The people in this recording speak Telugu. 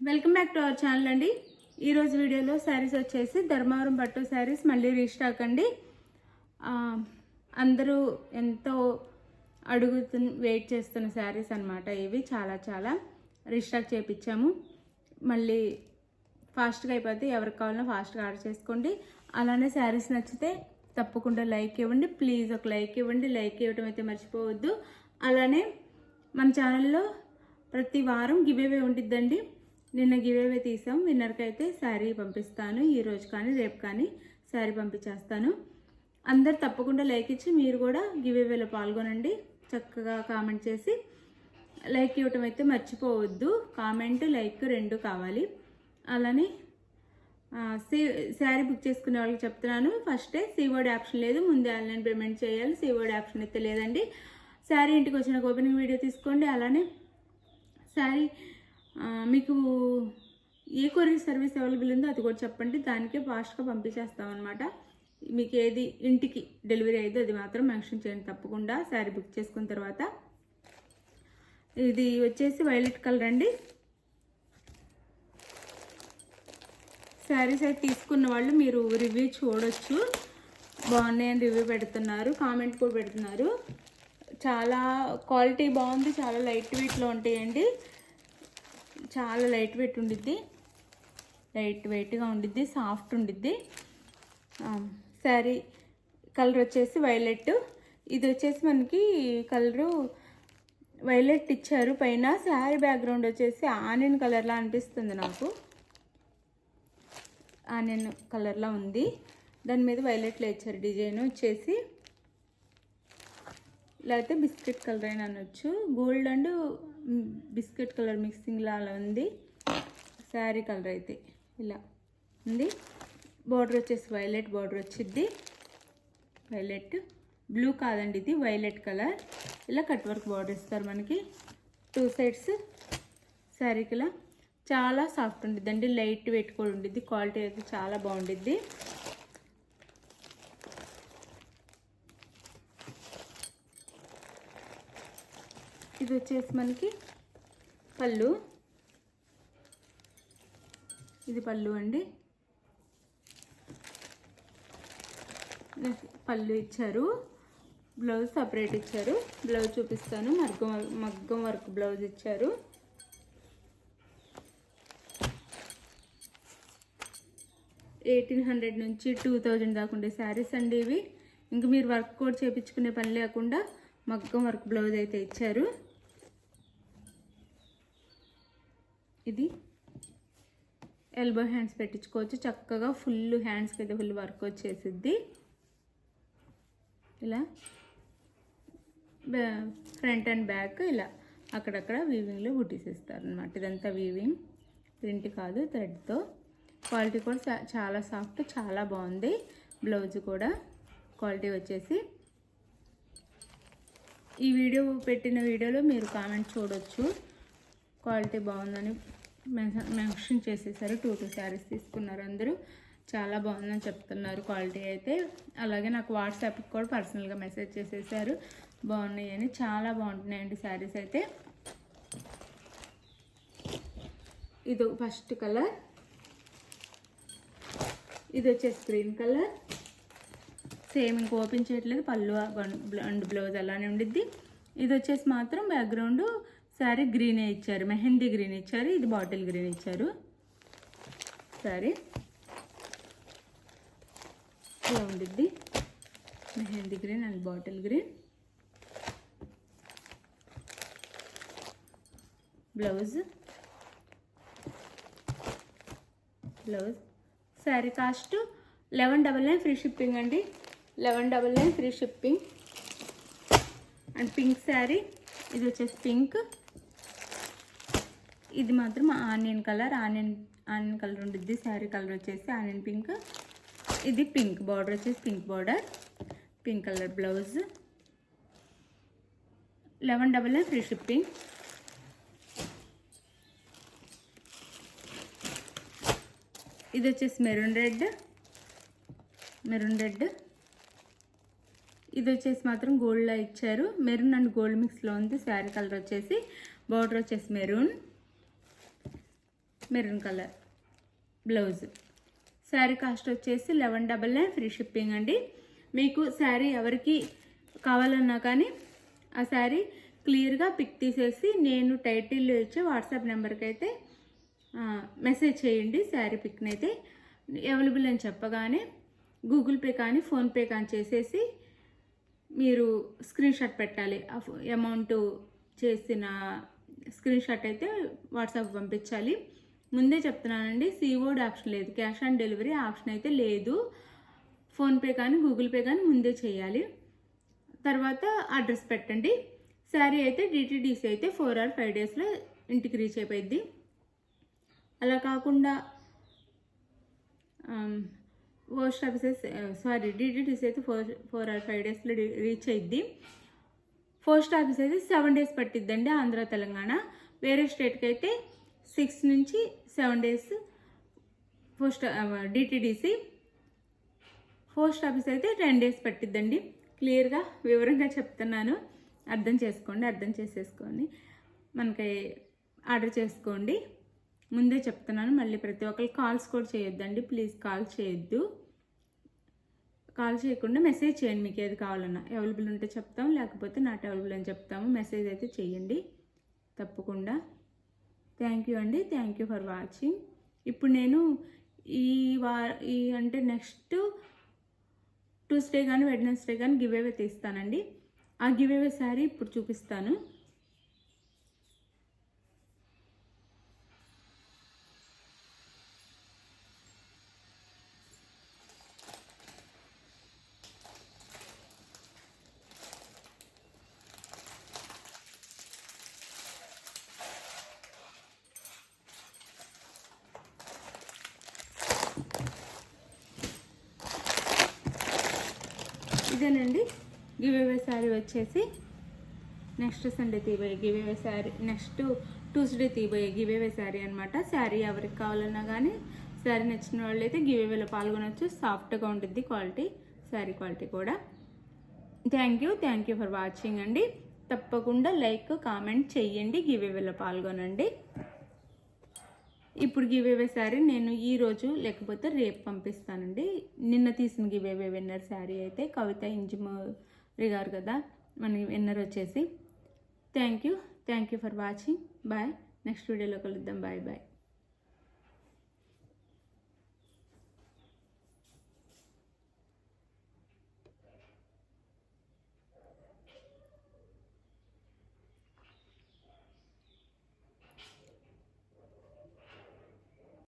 Welcome back to our channel అండి. ఈరోజు వీడియోలో శారీస్ వచ్చేసి ధర్మవరం పట్టు శారీస్ మళ్ళీ రీస్టాక్ అండి. అందరూ ఎంతో వెయిట్ చేస్తున్న శారీస్ అనమాట. ఇవి చాలా రీస్టాక్ చేయించాము. మళ్ళీ ఫాస్ట్గా అయిపోతే ఎవరికి కావాలన్నా ఫాస్ట్గా ఆర్డర్ చేసుకోండి. అలానే శారీస్ నచ్చితే తప్పకుండా లైక్ ఇవ్వండి. ప్లీజ్ ఒక లైక్ ఇవ్వండి. లైక్ ఇవ్వడం అయితే మర్చిపోవద్దు. అలానే మన ఛానల్లో ప్రతి వారం గివేవే ఉండిద్దండి. నిన్న గివేవే తీసాం. విన్నర్కి అయితే శారీ పంపిస్తాను. ఈరోజు కానీ రేపు కానీ శారీ పంపించేస్తాను. అందరు తప్పకుండా లైక్ ఇచ్చి మీరు కూడా గివేవేలో పాల్గొనండి. చక్కగా కామెంట్ చేసి లైక్ ఇవ్వటం అయితే మర్చిపోవద్దు. కామెంట్ లైక్ రెండు కావాలి. అలానే శారీ బుక్ చేసుకునే వాళ్ళకి చెప్తున్నాను, ఫస్టే సీవర్డ్ ఆప్షన్ లేదు, ముందే ఆన్లైన్ పేమెంట్ చేయాలి. సీవర్డ్ ఆప్షన్ అయితే లేదండి. శారీ ఇంటికి వచ్చిన ఓపెనింగ్ వీడియో తీసుకోండి. అలానే శారీ మీకు ఏ కొరియర్ సర్వీస్ అవైలబుల్ ఉందో అది కూడా చెప్పండి. దానికే ఫాస్ట్గా పంపించేస్తామన్నమాట. మీకు ఏది ఇంటికి డెలివరీ అయ్యిందో అది మాత్రం మెన్షన్ చేయండి తప్పకుండా శారీ బుక్ చేసుకున్న తర్వాత. ఇది వచ్చేసి వైలెట్ కలర్ అండి. శారీస్ అయితే తీసుకున్న వాళ్ళు మీరు రివ్యూ చూడొచ్చు. బాగున్నాయని రివ్యూ పెడుతున్నారు, కామెంట్ కూడా పెడుతున్నారు. చాలా క్వాలిటీ బాగుంది. చాలా లైట్ వెయిట్లో ఉంటాయండి. చాలా లైట్ వెయిట్ ఉండిద్ది, లైట్ వెయిట్గా ఉండిద్ది, సాఫ్ట్ ఉండిద్ది. శారీ కలర్ వచ్చేసి వైలెట్. ఇది వచ్చేసి మనకి కలరు వైలెట్ ఇచ్చారు పైన. శారీ బ్యాక్గ్రౌండ్ వచ్చేసి ఆనియన్ కలర్లా అనిపిస్తుంది నాకు. ఆనియన్ కలర్లా ఉంది. దాని మీద వైలెట్లో ఇచ్చారు డిజైన్ వచ్చేసి. లేకపోతే బిస్కెట్ కలర్ అయినా అనొచ్చు. గోల్డ్ అండ్ బిస్కెట్ కలర్ మిక్సింగ్లా అలా ఉంది. శారీ కలర్ అయితే ఇలా ఉంది. బార్డర్ వచ్చేసి వైలెట్ బార్డర్ వచ్చింది. వైలెట్ బ్లూ కాదండి, ఇది వైలెట్ కలర్. ఇలా కట్ వర్క్ బార్డర్ ఇస్తారు మనకి 2 సైడ్స్. శారీకి ఇలా చాలా సాఫ్ట్ ఉండిద్దండి. లైట్ వెయిట్ కూడా ఉండిద్ది. క్వాలిటీ అయితే చాలా బాగుండిద్ది. ఇది వచ్చేసి మనకి పళ్ళు. ఇది పళ్ళు అండి. పళ్ళు ఇచ్చారు, బ్లౌజ్ సపరేట్ ఇచ్చారు. బ్లౌజ్ చూపిస్తాను. మగ్గం వర్క్ బ్లౌజ్ ఇచ్చారు. $1800 నుంచి 2000 దాకా ఉండే శారీస్ అండి ఇవి. ఇంక మీరు వర్క్ కూడా చేయించుకునే పని లేకుండా మగ్గం వర్క్ బ్లౌజ్ అయితే ఇచ్చారు. ఇది ఎల్బో హ్యాండ్స్ పెట్టించుకోవచ్చు చక్కగా. ఫుల్ హ్యాండ్స్కి అయితే ఫుల్ వర్క్ వచ్చేసిద్ది. ఇలా ఫ్రంట్ అండ్ బ్యాక్ ఇలా అక్కడక్కడ వీవింగ్లో బుట్టిసిస్తారు అనమాట. ఇదంతా వీవింగ్, ప్రింట్ కాదు, థ్రెడ్తో. క్వాలిటీ కూడా చాలా సాఫ్ట్, చాలా బాగుంది. బ్లౌజ్ కూడా క్వాలిటీ వచ్చేసి ఈ వీడియో పెట్టిన వీడియోలో మీరు కామెంట్ చూడొచ్చు. క్వాలిటీ బాగుందని మెన్షన్ చేసేసారు. 2 శారీస్ తీసుకున్నారు అందరూ. చాలా బాగుందని చెప్తున్నారు క్వాలిటీ అయితే. అలాగే నాకు వాట్సాప్కి కూడా పర్సనల్గా మెసేజ్ చేసేసారు బాగున్నాయని. చాలా బాగుంటున్నాయండి శారీస్ అయితే. ఇది ఫస్ట్ కలర్. ఇది వచ్చేసి గ్రీన్ కలర్. సేమ్ ఇంక ఓపెన్ చేయట్లేదు. పళ్ళు అండ్ బ్లౌజ్ అలానే ఉండిద్ది. ఇది వచ్చేసి మాత్రం బ్యాక్గ్రౌండ్ శారీ గ్రీనే ఇచ్చారు, మెహందీ గ్రీన్ ఇచ్చారు. ఇది బాటిల్ గ్రీన్ ఇచ్చారు. శారీ ఇలా ఉండిద్ది. Mehndi green and bottle green. Blouse sari cost 1199 free shipping అండి. 1199 free shipping. And pink sari. ఇది వచ్చేసి పింక్. ఇది మాత్రం ఆనియన్ కలర్. ఆనియన్ కలర్ ఉండిద్ది. శారీ కలర్ వచ్చేసి ఆనియన్ పింక్. ఇది పింక్. బార్డర్ వచ్చేసి pink border. Pink colour blouse. 1199 free shipping. ఇది వచ్చేసి మెరూన్ రెడ్. ఇది వచ్చేసి మాత్రం గోల్డ్లా ఇచ్చారు. మెరూన్ అండ్ గోల్డ్ మిక్స్లో ఉంది. శారీ కలర్ వచ్చేసి. బార్డర్ వచ్చేసి maroon. Maroon colour blouse. Sari cost వచ్చేసి 1199 ఫ్రీ షిప్పింగ్ అండి. మీకు శారీ ఎవరికి కావాలన్నా కానీ ఆ శారీ క్లియర్గా పిక్ తీసేసి నేను టైటిల్లో ఇచ్చే వాట్సాప్ నెంబర్కి అయితే మెసేజ్ చేయండి. శారీ పిక్ని అయితే అవైలబుల్ అని చెప్పగానే గూగుల్ పే కానీ ఫోన్పే కానీ చేసేసి మీరు స్క్రీన్ షాట్ పెట్టాలి. అమౌంట్ చేసిన స్క్రీన్ షాట్ అయితే వాట్సాప్ పంపించాలి. ముందే చెప్తున్నానండి, సిఓడి ఆప్షన్ లేదు, క్యాష్ ఆన్ డెలివరీ ఆప్షన్ అయితే లేదు. ఫోన్పే కానీ గూగుల్ పే కానీ ముందే చేయాలి. తర్వాత అడ్రస్ పెట్టండి. శారీ అయితే డిటీడీసీ అయితే 4 or 5 డేస్లో ఇంటికి రీచ్ అయిపోయింది. అలా కాకుండా పోస్ట్ ఆఫీసెస్ డిటీడీసీ అయితే 4 or 5 డేస్లో రీచ్ అయ్యిద్ది. పోస్ట్ ఆఫీస్ అయితే 7 days పట్టిద్దండి ఆంధ్ర తెలంగాణ. వేరే స్టేట్కి అయితే 6 నుంచి 7 days డిటీడీసీ. పోస్ట్ ఆఫీస్ అయితే 10 days పట్టిద్దండి. క్లియర్గా వివరంగా చెప్తున్నాను, అర్థం చేసేసుకొని మనకి ఆర్డర్ చేసుకోండి. ముందే చెప్తున్నాను, మళ్ళీ ప్రతి ఒక్కరు కాల్స్ కూడా చేయొద్దండి, ప్లీజ్ కాల్ చేయొద్దు. కాల్ చేయకుండా మెసేజ్ చేయండి, మీకు ఏది కావాలన్నా. అవైలబుల్ ఉంటే చెప్తాం, లేకపోతే నాట్ అవైలబుల్ అని చెప్తాము. మెసేజ్ అయితే చేయండి తప్పకుండా. థ్యాంక్ యూ అండి, థ్యాంక్ యూ ఫర్ వాచింగ్. ఇప్పుడు నేను అంటే నెక్స్ట్ ట్యూస్డే కానీ వెడ్నెస్డే కానీ గివ్ అవే తీస్తానండి. ఆ గివ్ అవే శారీ ఇప్పుడు చూపిస్తాను. ఇదేనండి గివ్ అవే శారీ వచ్చేసి నెక్స్ట్ సండే తీయబోయే give away sari, next Tuesday తీయబోయే గివ్ అవే శారీ అనమాట. శారీ ఎవరికి కావాలన్నా కానీ శారీ నచ్చిన వాళ్ళు అయితే గివ్ అవేలో పాల్గొనవచ్చు. సాఫ్ట్గా ఉంటుంది క్వాలిటీ, శారీ క్వాలిటీ కూడా. థ్యాంక్ యూ ఫర్ వాచింగ్ అండి. తప్పకుండా లైక్ కామెంట్ చెయ్యండి, గివ్ అవేలో పాల్గొనండి. ఇప్పుడు గివ్ అవే శారీ నేను ఈరోజు లేకపోతే రేపు పంపిస్తానండి. నిన్న తీసిన గివ్ అవే విన్నర్ శారీ అయితే కవిత ఇంజమూరి గారు కదా మన విన్నర్ వచ్చేసి. Thank you for watching. Bye. Next వీడియోలో కలుద్దాం. బాయ్.